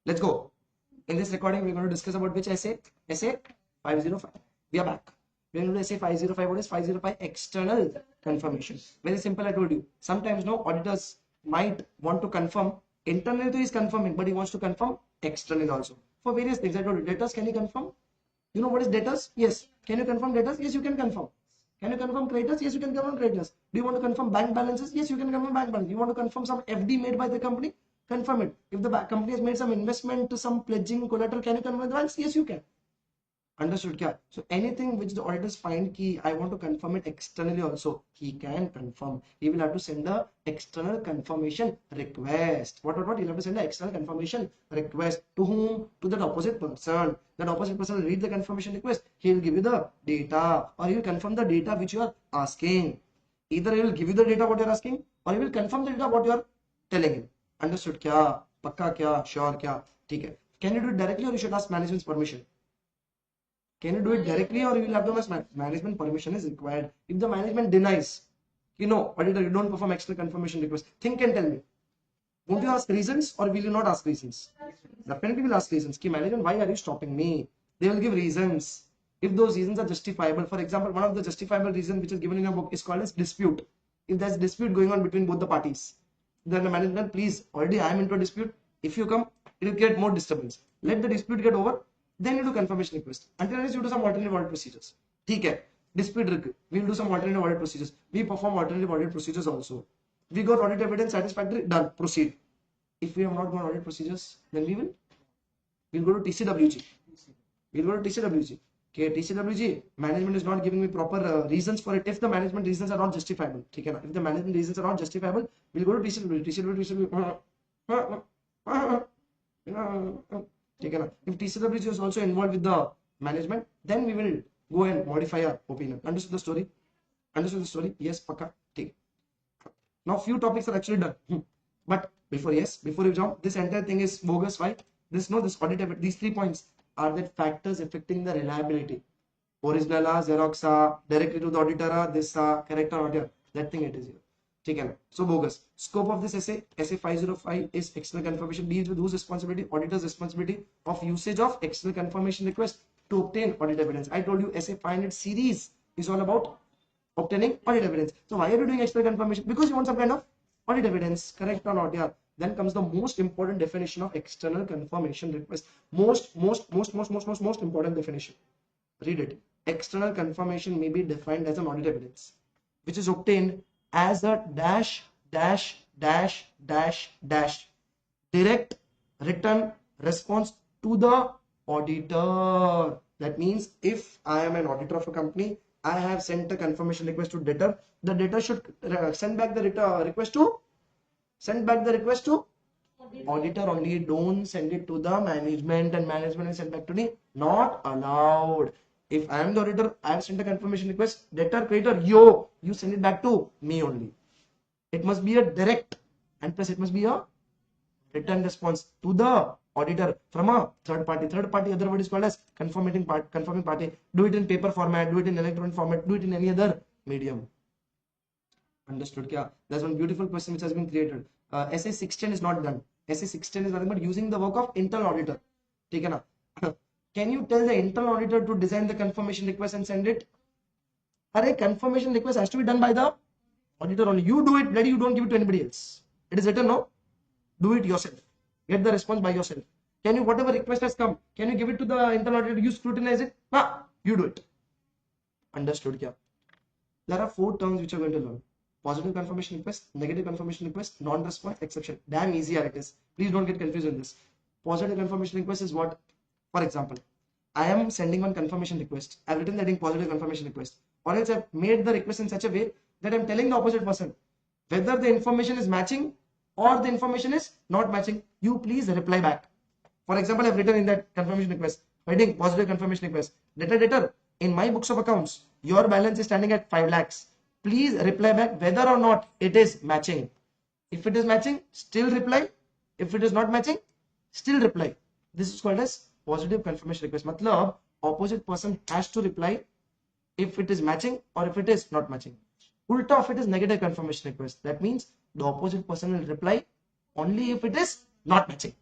Let's go. In this recording, we're going to discuss about which essay? Essay 505. We are back. We're going to do essay 505. What is 505? External confirmation. Very simple, I told you. Sometimes no auditors might want to confirm. Internally he is confirming, but he wants to confirm externally also. For various things, I told you. Debtors, can you confirm? You know what is debtors? Yes. Can you confirm debtors? Yes, you can confirm. Can you confirm creditors? Yes, you can confirm creditors. Do you want to confirm bank balances? Yes, you can confirm bank balance. You want to confirm some FD made by the company? Confirm it. If the company has made some investment to some pledging collateral, can you confirm the balance? Yes, you can. Understood kya? So anything which the auditors find ki I want to confirm it externally also, he can confirm. He will have to send a external confirmation request. What? He'll have to send an external confirmation request to whom? To that opposite person. That opposite person will read the confirmation request. He will give you the data, or he will confirm the data which you are asking. Either he will give you the data what you are asking, or he will confirm the data what you are telling him. Understood kya? Pakka kya? Sure kya? ठीक है. Can you do it directly, or you should ask management's permission? Can you do it directly, or you will have to ask management permission is required? If the management denies, auditor, you don't perform external confirmation request, think and tell me. Won't you ask reasons, or will you not ask reasons? Definitely will ask reasons. Ki management, why are you stopping me? They will give reasons. If those reasons are justifiable, for example, one of the justifiable reasons which is given in your book is called as dispute. If there's dispute going on between both the parties, then the management, please, already I am into a dispute. If you come, it will get more disturbance. Let the dispute get over. Then you do confirmation request. Until unless you do some alternative audit procedures. ठीक है. Dispute, we will do some alternative audit procedures. We perform alternative audit procedures also. We got audit evidence satisfactory, done, proceed. If we have not got audit procedures, then we'll go to TCWG. We'll go to TCWG. Okay, TCWG, management is not giving me proper reasons for it. If the management reasons are not justifiable, okay, if the management reasons are not justifiable, we'll go to TCWG. If TCWG is also involved with the management, then we will go and modify our opinion. Understood the story? Understood the story? Yes, Pakka. Take. Now few topics are actually done. But before you jump, this entire thing is bogus. Why? This audit, these 3 points are the factors affecting the reliability. Original, Xerox, directly to the auditor, this correct or not here. That thing it is here. Okay, so bogus. Scope of this essay, essay 505 is external confirmation, deals with whose responsibility? Auditor's responsibility of usage of external confirmation request to obtain audit evidence. I told you essay 500 series is all about obtaining audit evidence. So why are you doing external confirmation? Because you want some kind of audit evidence, correct or not? Yeah. Then comes the most important definition of external confirmation request. Most important definition. Read it. External confirmation may be defined as an audit evidence which is obtained as a direct written response to the auditor. That means if I am an auditor of a company, I have sent a confirmation request to debtor. The debtor should send back the request to auditor only. Don't send it to the management, and management will send back to me. Not allowed. If I am the auditor, I have sent a confirmation request. Debtor, creditor, you send it back to me only. It must be a direct, and plus it must be a written response to the auditor from a third party. Third party, other word is called as confirming party. Do it in paper format, do it in electronic format, do it in any other medium. Understood kya? There's one beautiful question which has been created. SA610 is not done. SA610 is nothing but using the work of internal auditor. Okay, na? Can you tell the internal auditor to design the confirmation request and send it? A confirmation request has to be done by the auditor only. You do it, ready, you don't give it to anybody else. It is written, no? Do it yourself. Get the response by yourself. Can you, whatever request has come, can you give it to the internal auditor? You scrutinize it? You do it. Understood kya? There are 4 terms which are going to learn. Positive confirmation request, negative confirmation request, non-response, exception. Damn easy it is. Please don't get confused in this. Positive confirmation request is what? For example, I am sending one confirmation request. I've written that in positive confirmation request. Or else I've made the request in such a way that I'm telling the opposite person whether the information is matching or the information is not matching. You please reply back. For example, I've written in that confirmation request, writing positive confirmation request. Debtor, in my books of accounts, your balance is standing at 5 lakhs. Please reply back whether or not it is matching. If it is matching, still reply. If it is not matching, still reply. This is called as positive confirmation request. Matlab, opposite person has to reply if it is matching or if it is not matching. Ulta, if it is negative confirmation request, that means the opposite person will reply only if it is not matching.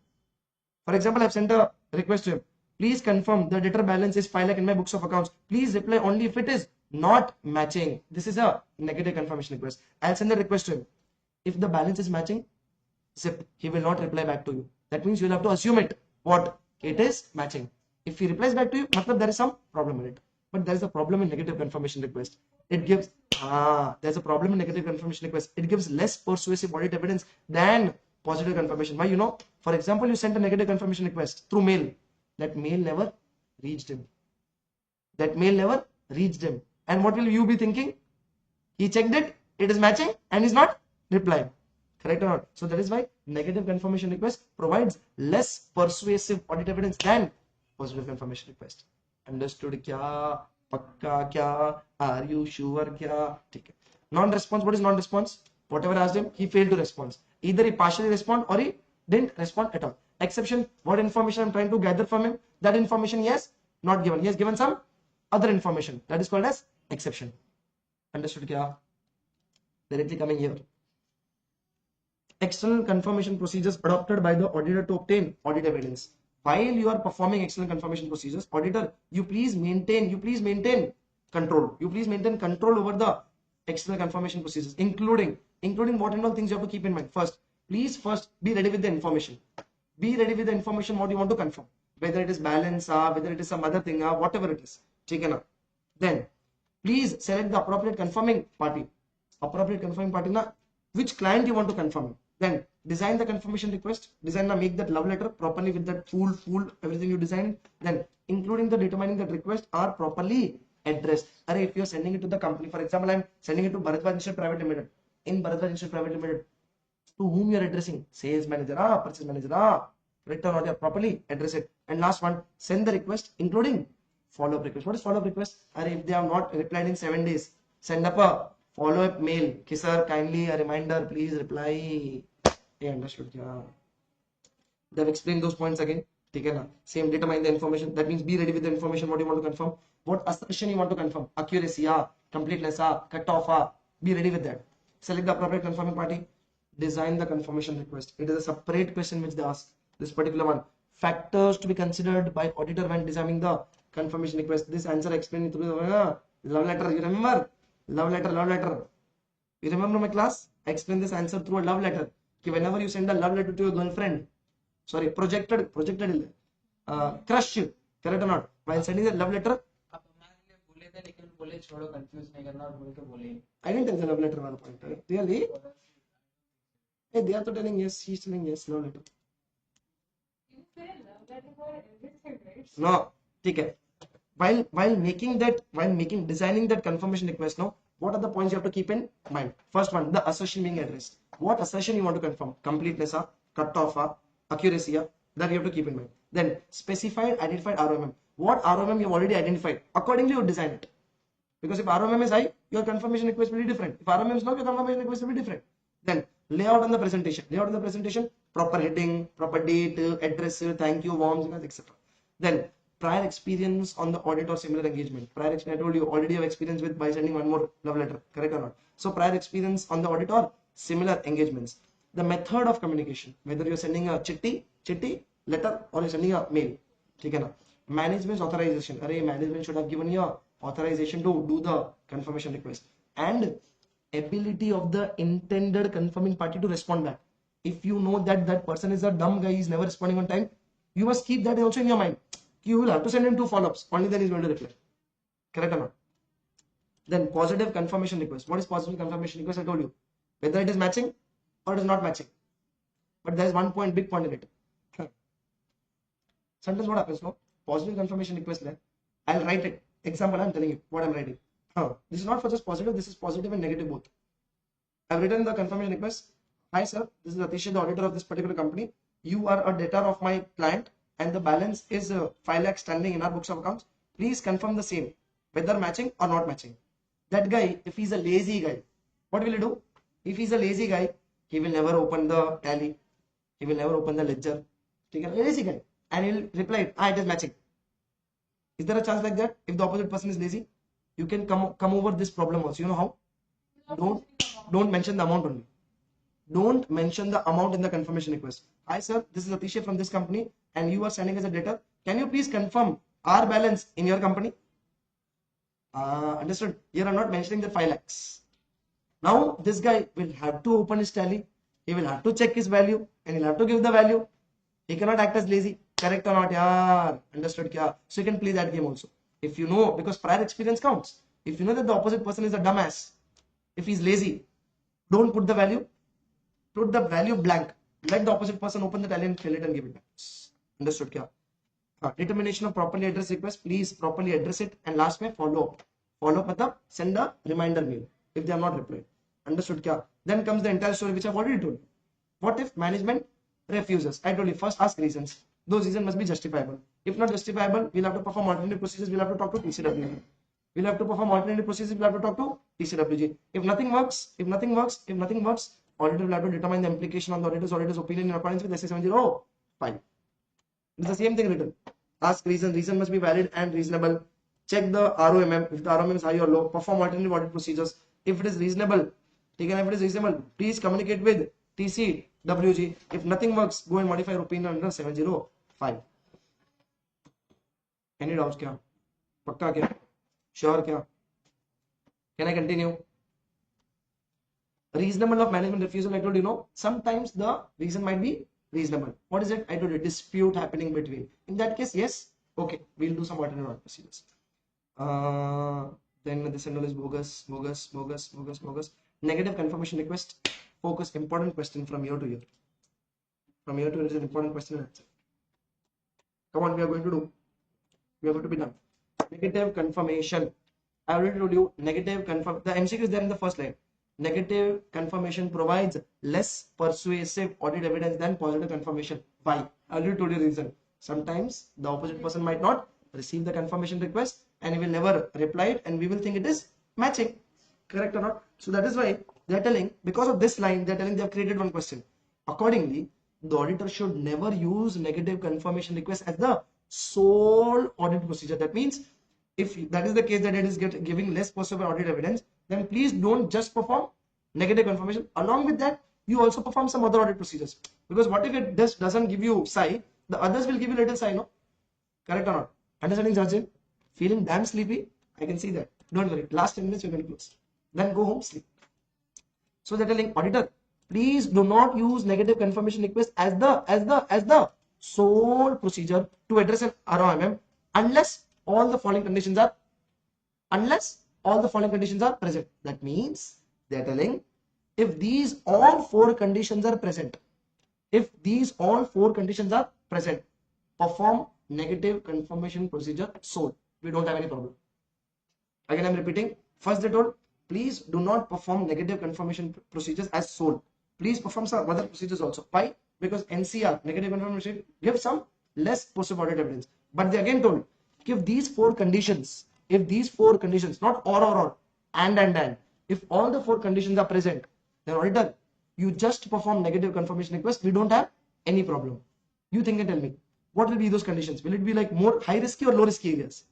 For example, I've sent a request to him. Please confirm the debtor balance is 5 lakh in my books of accounts. Please reply only if it is not matching. This is a negative confirmation request. I'll send the request to him. If the balance is matching, zip, he will not reply back to you. That means you'll have to assume it. What? It is matching. If he replies back to you, there is some problem in it. But there is a problem in negative confirmation request. It gives, there's a problem in negative confirmation request. It gives less persuasive audit evidence than positive confirmation. Why? You know, for example, you sent a negative confirmation request through mail. That mail never reached him. That mail never reached him. And what will you be thinking? He checked it, it is matching, and is not replying. Correct or not? So that is why negative confirmation request provides less persuasive audit evidence than positive confirmation request. Understood kya? Pakka kya? Are you sure kya? Non-response. What is non-response? Whatever I asked him, he failed to respond. Either he partially respond or he didn't respond at all. Exception, what information I'm trying to gather from him, that information he has not given. He has given some other information. That is called as exception. Understood kya? Directly coming here. External confirmation procedures adopted by the auditor to obtain audit evidence. While you are performing external confirmation procedures, auditor, you please maintain control. You please maintain control over the external confirmation procedures, including what and all things you have to keep in mind. First, please be ready with the information. Be ready with the information what you want to confirm. Whether it is balance, whether it is some other thing, whatever it is. Then, please select the appropriate confirming party. Which client you want to confirm. Then design the confirmation request, make that love letter properly with that full everything you designed. Then including the determining that request are properly addressed. If you are sending it to the company, for example, I am sending it to Bharadwaj Institute Private Limited. In Bharadwaj Institute Private Limited, to whom you are addressing? Sales manager, purchase manager, correct or not? Properly address it. And last one, send the request including follow-up request. What is follow-up request? If they have not replied in 7 days, send up a follow-up mail. Sir, kindly a reminder, please reply. Hey, understood. Yeah. They have explained those points again. Same, determine the information. That means be ready with the information what you want to confirm. What assertion you want to confirm. Accuracy, completeness, cut off. Be ready with that. Select the appropriate confirming party. Design the confirmation request. It is a separate question which they ask. This particular one. Factors to be considered by auditor when designing the confirmation request. This answer I explained through the love letter. You remember? Love letter. You remember my class? I explained this answer through a love letter. Whenever you send a love letter to your girlfriend, projected crush, correct or not? While sending the love letter, I didn't tell the love letter one point. Really? Hey, they are telling yes, he's telling yes, love letter. You say love letter for everything, right? No, okay. While designing that confirmation request, now what are the points you have to keep in mind? First one, the assertion being addressed. What assertion you want to confirm? Completeness, cut off, accuracy, that you have to keep in mind. Then specified, identified ROMM. What ROMM you have already identified. Accordingly, you design it. Because if ROMM is high, your confirmation request will be different. If ROMM is low, your confirmation request will be different. Then layout on the presentation. Proper heading, proper date, address, thank you, warms, etc. Then prior experience on the audit or similar engagement. I told you already have experience with by sending one more love letter, correct or not? So prior experience on the audit or similar engagements. The method of communication, whether you're sending a chitti letter or you're sending a mail. Management's authorization. Management should have given you authorization to do the confirmation request. And ability of the intended confirming party to respond back. If you know that person is a dumb guy, he's never responding on time, you must keep that also in your mind. You will have to send him 2 follow-ups. Only then he's going to reply. Correct or not? Then positive confirmation request. What is positive confirmation request? I told you. Whether it is matching or it is not matching. But there is one point, big point in it. Sometimes what happens, no? Positive confirmation request. I'll write it. Example, I'm telling you what I'm writing. This is not for just positive. This is positive and negative both. I've written the confirmation request. Hi sir, this is Atish, the auditor of this particular company. You are a debtor of my client and the balance is 5 lakh standing in our books of accounts. Please confirm the same, whether matching or not matching. That guy, if he's a lazy guy, what will he do? If he's a lazy guy, he will never open the tally. He will never open the ledger. Lazy guy. And he will reply, it is matching. Is there a chance like that? If the opposite person is lazy, you can come over this problem also. You know how? Don't mention the amount only. Don't mention the amount in the confirmation request. Hi sir, this is Atish from this company and you are standing as a debtor, can you please confirm our balance in your company? Understood? Here I'm not mentioning the 5 lakhs. Now this guy will have to open his tally, he will have to check his value, and he'll have to give the value. He cannot act as lazy. Correct or not? Yeah, understood kya? So you can play that game also. If you know, because prior experience counts. If you know that the opposite person is a dumbass, if he's lazy, don't put the value, put the value blank. Let the opposite person open the tally and fill it and give it back. Understood kya? Determination of properly address request, please properly address it, and last में follow up. Follow up matlab send a reminder mail if they have not replied. Understood kya? Then comes the entire story which I've already told you. What if management refuses? I told you, first ask reasons. Those reasons must be justifiable. If not justifiable, we'll have to perform alternative procedures. We'll have to talk to TCWG. We'll have to perform alternative procedures. We'll have to talk to TCWG. If nothing works, auditor will have to determine the implication on the auditor's opinion in accordance with SA505. It's the same thing written. Ask reason. Reason must be valid and reasonable. Check the ROMM. If the ROMM is high or low, perform alternative audit procedures. If it is reasonable, please communicate with TCWG. If nothing works, go and modify your opinion under 705. Any doubts kya? Pakka kya? Sure kya? Can I continue? Reasonable of management refusal, I told you, know, sometimes the reason might be reasonable. What is it? I told you, dispute happening between. In that case, yes, okay, we'll do some alternative audit procedures. Then this enroll is bogus. Negative confirmation request. Focus, important question from year to year. From year to year is an important question and answer. Come on, we are going to do. We are going to be done. Negative confirmation. I already told you, negative confirm. The MCQ is there in the first line. Negative confirmation provides less persuasive audit evidence than positive confirmation. Why? I already told you the reason. Sometimes the opposite person might not receive the confirmation request and he will never reply it, and we will think it is matching. Correct or not? So that is why they are telling, because of this line, they are telling they have created one question. Accordingly, the auditor should never use negative confirmation request as the sole audit procedure. That means, if that is the case, that it is giving less persuasive audit evidence, then please don't just perform negative confirmation. Along with that, you also perform some other audit procedures. Because what if it doesn't give you psi, the others will give you little psi, no? Correct or not? Understanding, Jarjit? Feeling damn sleepy? I can see that. Don't worry. Last 10 minutes you can close. Then go home, sleep. So they're telling auditor, please do not use negative confirmation request as the sole procedure to address an ROMM unless all the following conditions are present. That means they are telling, if these all four conditions are present, perform negative confirmation procedure sole. We don't have any problem. Again, I'm repeating. First they told, please do not perform negative confirmation procedures as sole. Please perform some other procedures also. Why? Because NCR, negative confirmation, gives some less positive audit evidence. But they again told, if these four conditions, not or, and, if all the four conditions are present, then auditor, you just perform negative confirmation request. We don't have any problem. You think and tell me, what will be those conditions? Will it be like more high risky or low risky areas?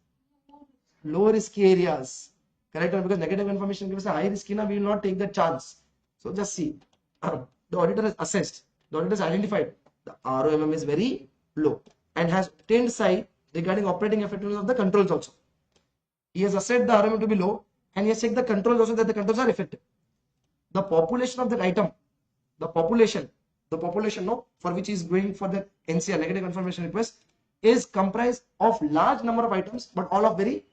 Low risky areas. Correct? Because negative confirmation gives a high risky, we will not take that chance. So just see, the auditor has assessed, the auditor has identified the ROMM is very low and has obtained psi regarding operating effectiveness of the controls also. He has assessed the ROMM to be low and he has checked the controls also, that the controls are effective. The population of that item, the population for which he is going for the NCR, negative confirmation request, is comprised of large number of items but all of very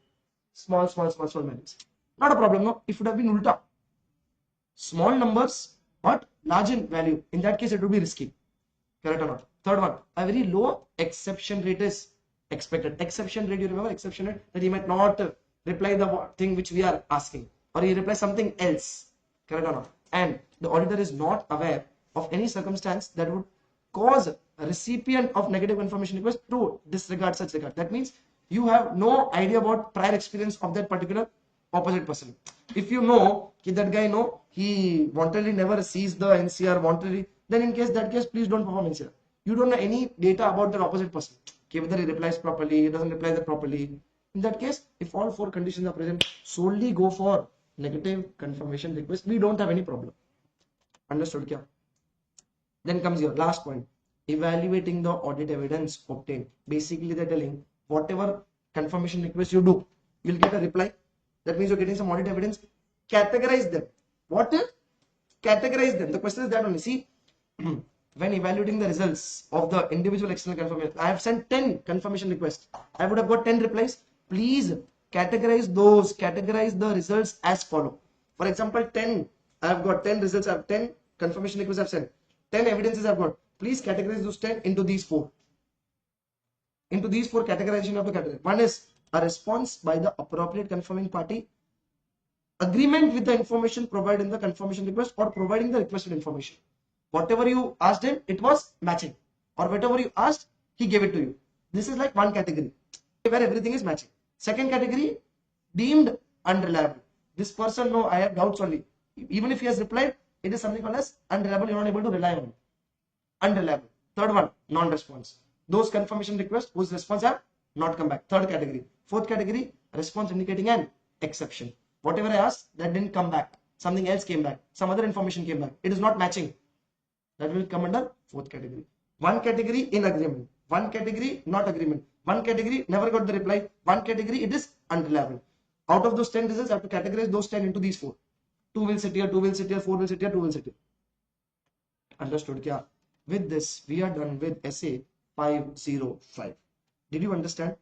small values. Not a problem, no? If it would have been ulta, small numbers but large in value, in that case it would be risky. Correct or not? Third one, a very low exception rate is expected. Exception rate, you remember exception rate, that he might not reply the thing which we are asking, or he replies something else. Correct or not? And the auditor is not aware of any circumstance that would cause a recipient of negative confirmation request to disregard such regard. That means you have no idea about prior experience of that particular opposite person. If you know that guy, he wantedly never sees the NCR wantedly, then in that case, please don't perform NCR. You don't know any data about that opposite person. Whether he replies properly, he doesn't reply that properly. In that case, if all four conditions are present, solely go for negative confirmation request. We don't have any problem. Understood kya? Then comes your last point. evaluating the audit evidence obtained. Basically, they're telling whatever confirmation request you do, you'll get a reply. That means you're getting some audit evidence. Categorize them. What is? Categorize them. The question is that only. See, when evaluating the results of the individual external confirmation, I have sent 10 confirmation requests. I would have got 10 replies. Please categorize those. Categorize the results as follow. For example, 10. I have got 10 results. I have 10 confirmation requests I've sent. 10 evidences I've got. Please categorize those 10 into these 4. Into these 4 categorization of the category. One is a response by the appropriate confirming party, agreement with the information provided in the confirmation request, or providing the requested information. Whatever you asked him, it was matching, or whatever you asked, he gave it to you. This is like one category where everything is matching. Second category, deemed unreliable. This person, no, I have doubts only. Even if he has replied, it is something called as unreliable. You are not able to rely on it. Unreliable. Third one, non-response. Those confirmation requests whose response have not come back. Third category. Fourth category, response indicating an exception. Whatever I asked, that didn't come back. Something else came back. Some other information came back. It is not matching. That will come under fourth category. One category in agreement. One category not agreement. One category never got the reply. One category it is unreliable. Out of those 10 results, I have to categorize those 10 into these 4. 2 will sit here, 2 will sit here, 4 will sit here, 2 will sit here. Understood? Kya? With this, we are done with SA 505. Did you understand?